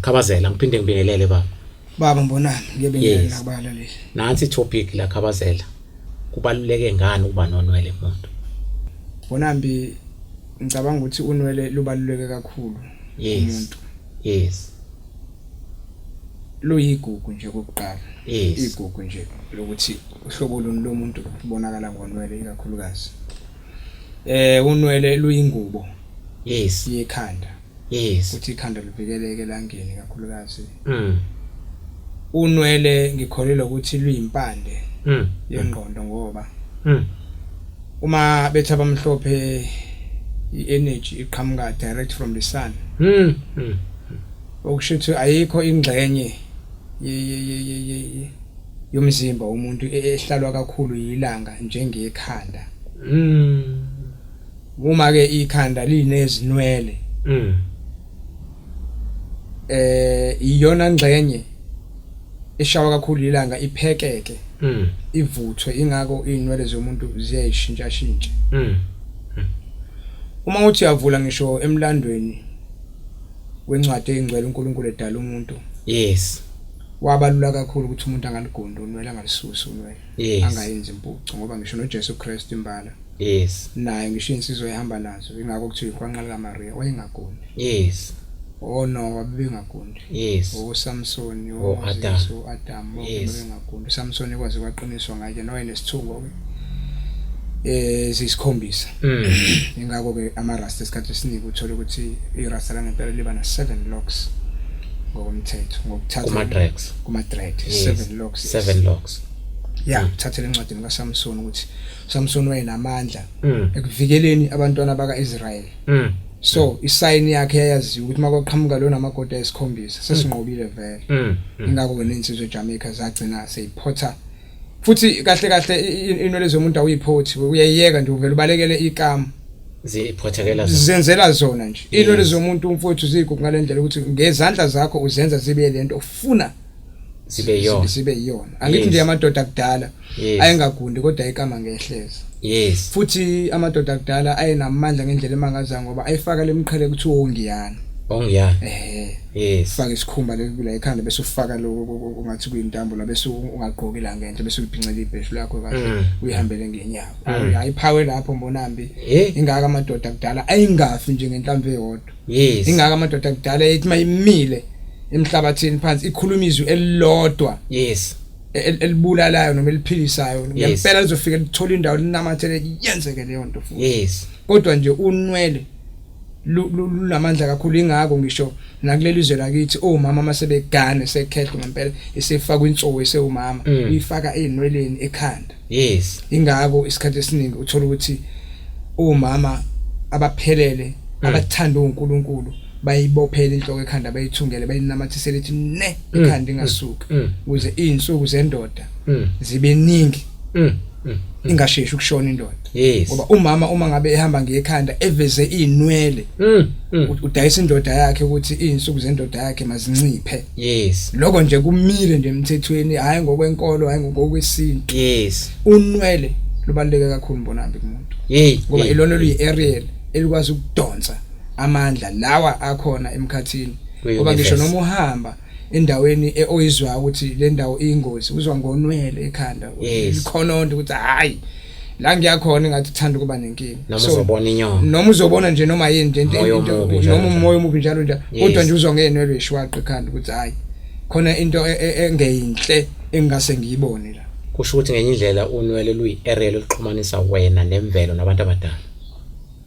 Khabazela ngiphinde ngibingelele baba. Baba Mbonani, ngiyabingelela abalaleli. Nansi topic la Khabazela. Kubaluleke ngani ukuba nonwele kumuntu? Mbonambi ngicabanga ukuthi unwele lubaluleke kakhulu kumuntu. Yes. Luyigugu nje kokuqala. Yes. Igugu nje lokuthi uhlobo luni lomuntu ubonakala ngonwele ikakhulukazi. Unwele luyingubo. Yes. Yekhanda. Yes. Uthi ikhanda livikeleke langeni kakhulukazi. Unwele ngikholelwa ukuthi luyimpande. Yengqondo ngoba. Uma bethi abamhlophe i-energy iqhamuka direct from the sun. Okusho ayikho ingxenye yomzimba womuntu ehlalwa kakhulu yilanga njengekhanda. Uma ke ikhanda linezinwele. Iyona ngxenye eshawa kakhulu ilanga iphekeke. Ivuthwe ingako inwele zomuntu ziyayishintsha shintsha. Uma uthi yavula ngisho emlandweni wencwadi engcwele uNkulunkulu edala umuntu. Yes. Wabalula kakhulu ukuthi umuntu angaligondo unwele angalisusi unwele. Yes. Angayenzi impucu ngoba ngisho noJesu Kristu imbala. Yes. Naye ngisho insizwa ehamba nazo ingako kuthiwa iqwanqala kaMaria wayengagondi. Yes. Noah bebengagondi. Yes. Samson, Adam bebengagondi. Samson ekwazi kwaqiniswa ngaye nowayenesithungo zisikhombisa. Ingakho ke amarasta esikhathi esiningi uthola ukuthi irasta langempela liba na 7 locks ngokomthetho ngokuthatha kuma-dread 7 locks. 7 locks. Yeah, uthathele encwadini kaSamson ukuthi Samson wayenamandla ekuvikeleni abantwana baka-Israyeli. So isign yakhe yayaziwa ukuthi makwaqhamuka lona amagoda esikhombisa sesinqobile vele. Ingakho ke nensizwe eJamaica zagcina seyiphotha. Futhi kahle inwele zomuntu awuyiphothi uyayiyeka nje uvela ubalekele ikama ziphothekela zenzela zona nje. Inwele zomuntu umfowethu zigugu ngalendlela ukuthi ngezandla zakho uzenza zibe lento ufuna sibe yona. Angithi nje amadoda akudala ayengagundi kodwa ikama ngehleza. Yes. Futhi amadoda akudala ayenamandla ngendlela emangaza ngoba ayifaka lemqhele kuthiwa ongiyana. Yes. Faka isikhumba la ekhanda bese ufaka lokho ungathi kuyintambo la bese ungaqoki la ngenhle bese uliphincela ibheshu lakho kahle uyihambele ngenyawo. Ayiphawe lapho Mbonambi. Ingaka amadoda akudala ayingafi nje ngenhlamvu eyodwa. Yes. Ingaka amadoda akudala ethi mayimile emhlabathini phansi ikhuluma izwi elilodwa. Yes. Elibulalayo noma eliphilisayo ngempela lizofika lithola indawo linamathele yenzeke leyo nto futhi. Yes. Kodwa nje unwele lulamandla kakhulu ingako ngisho nakuleli izwe lakithi omama masebegane sekhetho ngempela esefaka insowe sewumama uyifaka enweleni ekhanda. Yes. Ingako isikhathi esiningi uthola ukuthi omama abaphelele abathanda uNkulunkulu bayibophela inhloko ekhanda bayithungele bayinamathisele ethi ne ekhanda ingasuka ukuze izinsuku zendoda zibe ningi ingasheshi ukushona indoda. Ngoba umama uma ngabe ehamba ngekhanda eveze inwele udayisa indoda yakhe ukuthi izinsuku zendoda yakhe mazinciphe. Yes. Lokho nje kumile nje emthethweni hayi ngokwenkolo hayi ngokwesintu. Yes. Unwele lubaluleke kakhulu Mbonambi kumuntu. Ngoba ilona luyi-aerial elikwazi ukudonsa amandla lawa akhona emkhathini. Ngoba ngisho noma uhamba endaweni oyizwa ukuthi le ndawo iyingozi uzwa ngonwele ekhanda ikhononde ukuthi hayi la ngiyakhona ngathi uthanda kuba nenkinga. Noma uzobona inyongo. Noma uzobona nje noma yini nje noma umoya omubi njalo njalo kodwa nje uzwa ngenwele eshwaqa ekhanda ukuthi hayi khona into engeyinhle engase ngiyibone la. Kusho ukuthi ngenye indlela unwele luyi-aerial oluxhumanisa wena nemvelo nabantu abadala.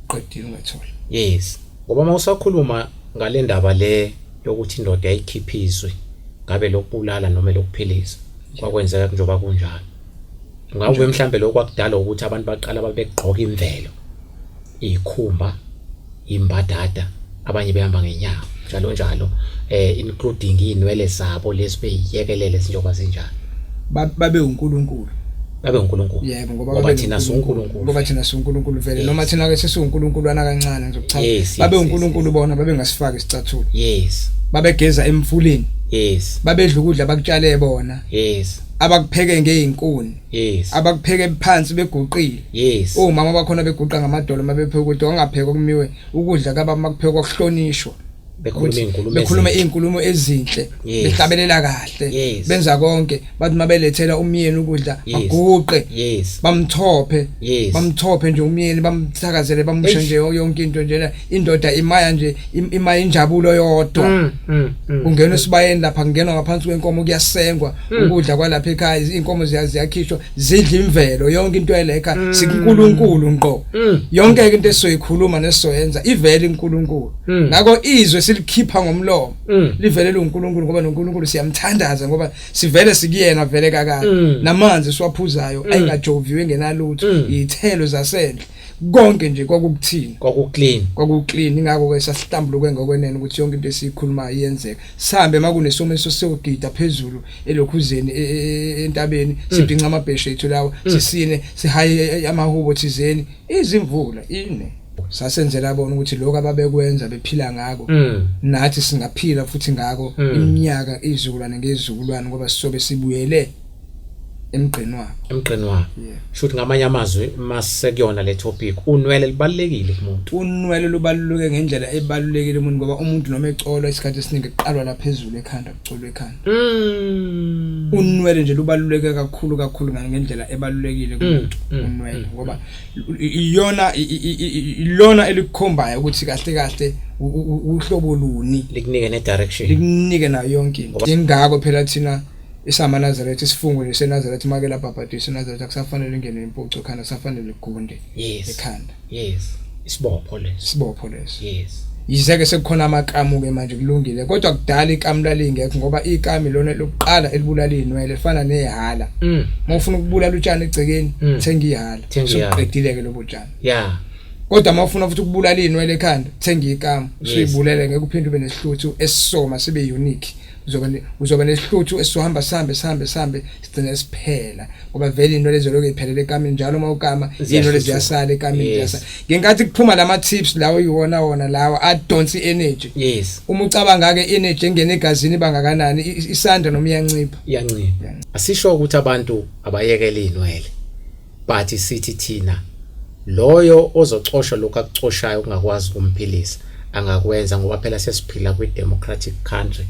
Qedile ungathola. Yes. Ngoba mawusakhuluma ngale ndaba le yokuthi indoda yayikhiphiswe ngabe lokubulala noma lokuphilisa kwakwenzeka njengoba kunjalo. Ngabe mhlambe lokho kwakudala ukuthi abantu baqala babegqoka imvelo ikhumba imbadada abanye behamba ngenyawo njalo njalo including inwele zabo lesibeyiyekelele njengoba zinjalo. Babe uNkulunkulu. Yebo ngoba thina siuNkulunkulu. Ngoba thina siuNkulunkulu vele noma thina ke sesiuNkulunkulu kancane ngizokuchaza. Babe uNkulunkulu bona babe ngasifaka isicathulo. Yes. Babegeza emfuleni. Yes. Babedla ukudla bakutshale bona. Yes. Abakupheke ngeinkuni. Yes. Abakupheke phansi beguqile. Yes. Omama bakhona beguqa ngamadolo mabepheka ukuthi wangapheka okumiwe ukudla kaba makupheka okuhlonishwa. bekhuluma izinkulumo ezinhle behlabelela kahle benza konke bathi mabelethela umyeni ukudla baguqe bamthophe nje umyeni bamthakazele bamusha nje yonke into nje indoda imaya nje imaya injabulo yodwa ungena esibayeni lapha kungenwa ngaphansi kwenkomo kuyasengwa ukudla kwalapha ekhaya inkomo ziyakhishwa zidla imvelo yonke into eleka sikuNkulunkulu ngqo yonke into esoyikhuluma nesoyenza ivele uNkulunkulu ngakho izwe silikhipha ngomlomo livelela uNkulunkulu ngoba noNkulunkulu siyamthandaza ngoba sivele sikuyena vele kakade namanzi siwaphuzayo ayingajoviwe ngenalutho izithelo zasendle konke nje kwakukuthini kwakuclean ingakho ke sasihlambuluke ngokwenene ukuthi yonke into esikhuluma iyenzeka sihambe makunesomiso siyogida phezulu elokhuzeni entabeni sibhinca amabheshe ethu lawo sisine sihaye amahubo thizeni izimvula ine sasenzela bona ukuthi lokho ababekwenza bephila ngako nathi singaphila futhi ngako iminyaka izizukulwane ngezizukulwane ngoba sisobe sibuyele emgqeni wabo shothi ngamanye amazwi masekuyona le topic unwele libalekile kumuntu unwele lubaluleke ngendlela ebalulekile umuntu ngoba umuntu noma ecolwa isikhathi esiningi eqalwa la phezulu ekhanda kucolwa ekhanda unwele nje lubaluleke kakhulu ngendlela ebalulekile kumuntu unwele ngoba ilona elikukhombayo ukuthi kahle uhlobo luni likunike ne direction likunike nayo yonke into ingakho phela thina isama Nazareth isifungo leseNazareth makela bhabhadisa Nazareth akusafanele ingene impucu ekhanda safanele igunde ekhanda isibopho leso yizeke sekukhona amakamu ke manje kulungile kodwa kudala ikamu lalingekho ngoba ikami lona lokuqala elibulala inwele efana nehala mawufuna ukubulala utshani egcekeni thenga ihala sokuqedile ke lobutshani kodwa mawufuna futhi ukubulala inwele ekhanda thenga ikamu suyibulele ngeke uphinde ube nesihluthu esisoma sibe unique uzoba nesihluthu esizohamba sihambe sigcine siphela ngoba vele into lezo lokho iphelele ekamini njalo mawukama into lezi ziyasala ekamini ziyasala ngenkathi kuphuma lama tips lawo yiwona lawo adonsa energy uma ucabanga ke energy engene egazini bangakanani isanda noma iyancipha asisho ukuthi abantu abayekela inwele but sithi thina loyo ozocosha lokho akucoshayo ungakwazi kumphilisa angakwenza ngoba phela sesiphila kwi democratic country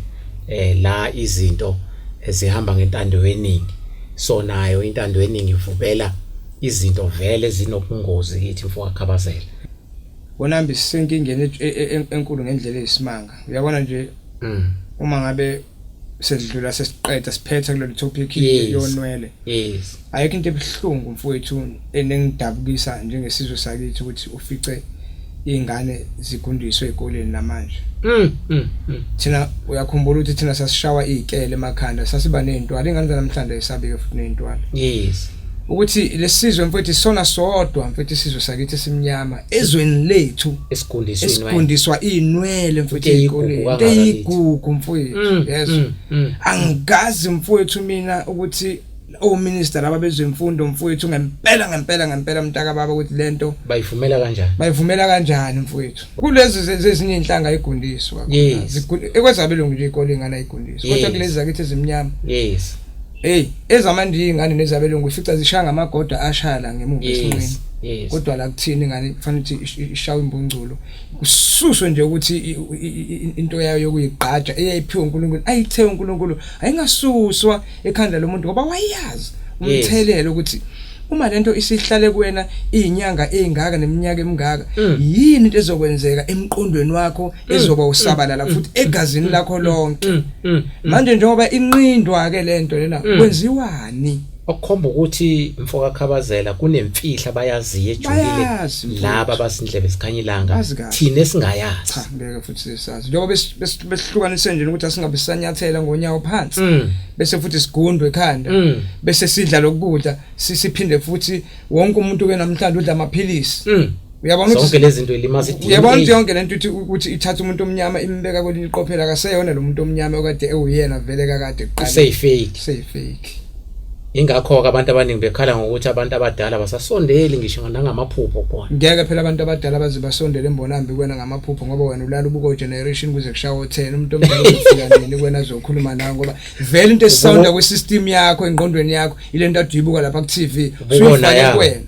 la izinto ezihamba ngentando yeningi so nayo intando yeningi ivubela izinto vele zinobungozi kithi mfoka Khabazela wonambi sisenkingeni enkulu ngendlela eyisimanga uyabona nje uma ngabe sedlula sesiqeda siphetha kulelo topic yonwele ayikho into ebuhlungu mfowethu enengidabukisa njengesizwe sakithi ukuthi ufice ingane zigundiswe ezikoleni namanje thina uyakhumbula ukuthi thina sasishawa izikele emakhanda sasiba nezintwala ingane zanamhlanje isabike futhi nezintwala ukuthi lesizwe mfowethu sona sodwa mfowethu isizwe sakithi esimnyama ezweni lethu esigundiswa inwele mfowethu ezikoleni eyigugu mfowethu angazi mfowethu mina ukuthi minister ababezemfundo mfowethu ngempela mntaka baba ukuthi lento bayivumela kanjani mfowethu kulezi zezinye inhlanga igundiswa ekwezabelungu nje ikole ingane igundiswa kodwa kulezi zakithi ezimnyama ezamandi ingane nezabelungu ifica zishanga amagoda ashala ngemuva esinqeni kodwa la kuthini ingane kufanele ukuthi ishawe imbunculo kususwe nje ukuthi into yayo yokuyigqaja eyayiphiwe uNkulunkulu ayithe uNkulunkulu ayingasuswa ekhanda lomuntu ngoba wayazi umthelelo ukuthi uma lento isihlale kuwena izinyanga ezingaka neminyaka emingaka yini into ezokwenzeka emqondweni wakho ezoba usabalala futhi egazini lakho lonke manje njengoba inqindwa ke lento lena kwenziwani okukhomba ukuthi mfoka Khabazela kunemfihla bayaziye ejulile laba basindlebe sikhanyilanga thina esingayazi cha ngeke futhi sisazi njengoba besihlukanise nje ukuthi asingabe sanyathela ngonyawo phansi bese futhi sigundwe ekhanda bese sidla lokudla siphinde futhi wonke umuntu ke namhlanje udla amaphilisi uyabona ukuthi zonke lezi zinto ilimaza idini uyabona yonke lento ukuthi ithatha umuntu omnyama imbeka kwelinye iqophela akaseyona lo muntu omnyama okade uyena vele kakade kuqala fake ingakho ke abantu abaningi bekhala ngokuthi abantu abadala basasondeli ngisho ngamaphupho khona ngeke phela abantu abadala bazibasondele embonambi kwena ngamaphupho ngoba wena ulala ubuko generation kuze kushawo 10 umuntu omdala ufika nini kwena zokhuluma nawe ngoba vele into esisonda kwe system yakho engqondweni yakho ile nto aduyibuka lapha ku TV suyifake kwena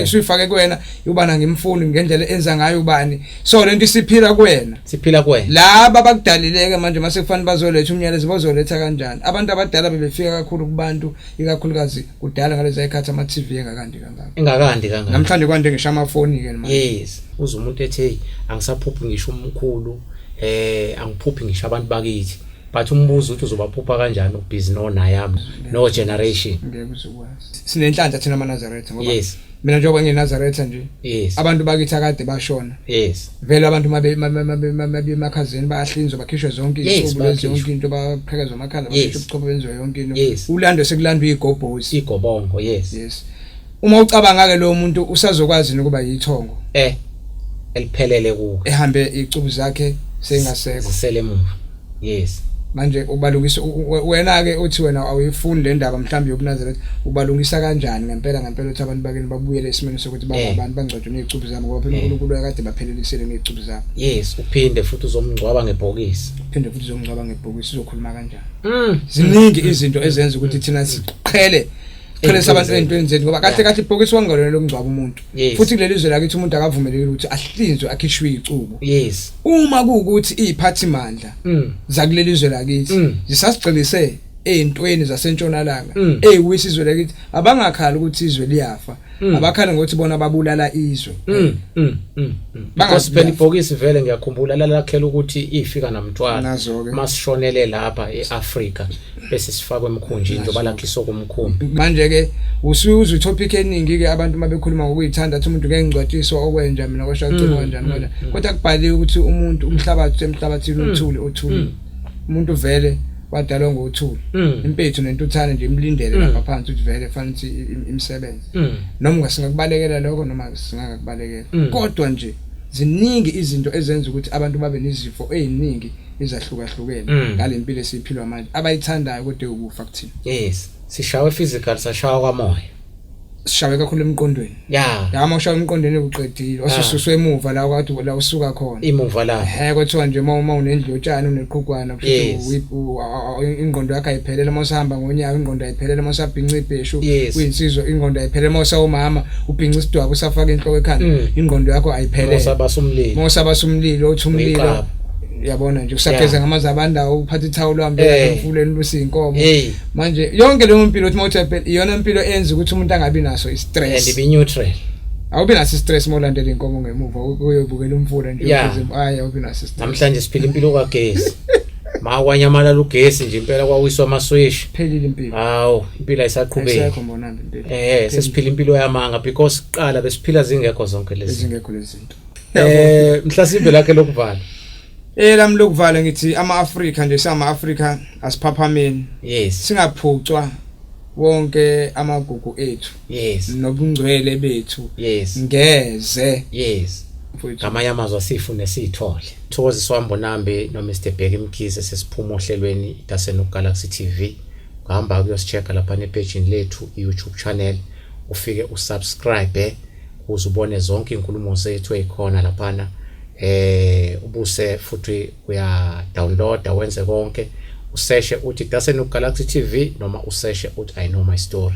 suyifake kuwena ubana ngimfuni ngendlela enza ngayo ubani so lento isiphila kuwena siphila kuwena laba abakudalileke manje mase kufanele bazoletha umyalezo bazoletha kanjani abantu abadala bebefika kakhulu kubantu ikakhulukazi kudala ngalezi ayikhathi ama TV engakandi kangaka namhlanje kwande ngisho amafoni ke manje yes uze umuntu ethi hey angisaphuphi ngisho umkhulu angiphuphi ngisho abantu bakithi but umbuzo uthi uzobaphupha kanjani ubhizi nonayami no generation ngeke uzokwazi sinenhlanhla thina amaNazaretha ngoba yes mina njengoba ngiNazaretha nje yes abantu bakithi akade bashona yes vele abantu mabe emakhazeni bayahlinzwa bakhishwe zonke izinsuku lezi yonke into baphekezwa amakhala bakhishwe ubuchopho benziwe yonke into ulando sekulandwa igobhozi igobongo yes uma ucabanga ke lo muntu usazokwazi ukuba yithongo eliphelele kuwo ehambe icubu zakhe sengasekho sisele emuva yes manje ubalungisa wena ke uthi wena awuyifuni le ndaba mhlawumbe yobuNazaretha ubalungisa kanjani ngempela uthi abantu bakeni babuyele esimeni sokuthi abantu bangcwatshwe nezicubu zabo ngoba phela uNkulunkulu akade baphelelisele nezicubu zabo yes uphinde futhi uzomngcwaba ngebhokisi uzokhuluma kanjani ziningi izinto ezenza ukuthi thina siqhele abantu entweni zethu ngoba kahle ibhokisi wangalona lokungcwaba umuntu futhi kuleli zwe lakithi umuntu akavumelekile ukuthi ahlinzwe akhishwe izicubu yes uma kuukuthi iziphathi mandla zakuleli zwe lakithi zisasigcilise ezintweni zasentshonalanga eyiwisizwe lakithi abangakhala ukuthi izwe liyafa abakhala ngokuthi bona babulala izwe bangasiphelisa ibhokisi vele ngiyakhumbula lalakhela ukuthi ifika namntwana masishonele lapha eAfrica bese sifakwe emkhunjini njengoba lakhiso kumkhumbi manje ke usuzwe topic eningi ke abantu mabekhuluma ngokuyithanda athi umuntu ngeke ngcwatshiswa okwenja mina kwasho ucela kanjani kodwa kubhaliwe ukuthi umuntu umhlabathi emhlabathini othuli umuntu vele wadalwa ngothuli impethu nentuthane nje imlindele lapha phansi ukuthi vele fanele ukuthi imsebenze noma ngasingakubalekela lokho noma singakakubalekela kodwa nje ziningi izinto ezenza ukuthi abantu babe nezifo eziningi ezahlukahlukene ngalempilo esiphilwa manje abayithandayo kodwa ukufa kuthina yes sishawe physical sashawa kwamoya sishawe kakhulu emqondweni uma ushawa emqondweni uqedile osususwe emuva la kwathi la usuka khona imuva la kwathiwa nje uma unendlotshana uneqhukwana kusho ingqondo yakhe ayiphelele uma usahamba ngonyaka ingqondo ayiphelele uma usabhinca ibheshu uyinsizwa ingqondo ayiphelele uma usawumama ubhinca isidwaba usafaka inhloko ekhanda ingqondo yakho ayiphelele uma usabasa umlilo uthi umlilo yabona nje usageza ngamazabanda uphatha ithawulo uhambe emfuleni lusinkomo manje yonke leyo mpilo uthi mawuthi iyona impilo enza ukuthi umuntu angabi naso istress and be neutral awubi naso stress molandela inkomo ngemuva uyobukela umfula nje awubi naso stress namhlanje siphila impilo kagesi makwanyamala ugesi nje impela kwawiswa amaswish phelile impilo hawo impilo ayisaqhubeki ayikho mbonana impilo sesiphila impilo yamanga because qala besiphila zingekho zonke lezi zingekho lezi zinto mhlasimbe lakhe lokuvala lami lokuvala ngithi ama-Afrika nje sama-Afrika asiphaphameni singaphucwa wonke amagugu ethu nobungcwele bethu ngeze ngamanye amazwi asifune siyithole thokoziswa Mbonambi no Mr Bheki Mkhize sesiphuma ohlelweni iDasenhoek Galaxy TV ngihamba kuyosichecka lapha nepagini lethu iYouTube channel ufike usubscribe ukuze ubone zonke inkulumo zethu ezikhona lapha ubuse futhi uya download wenze konke useshe uthi Dasenhoek Galaxy TV noma useshe uthi I Know My Story.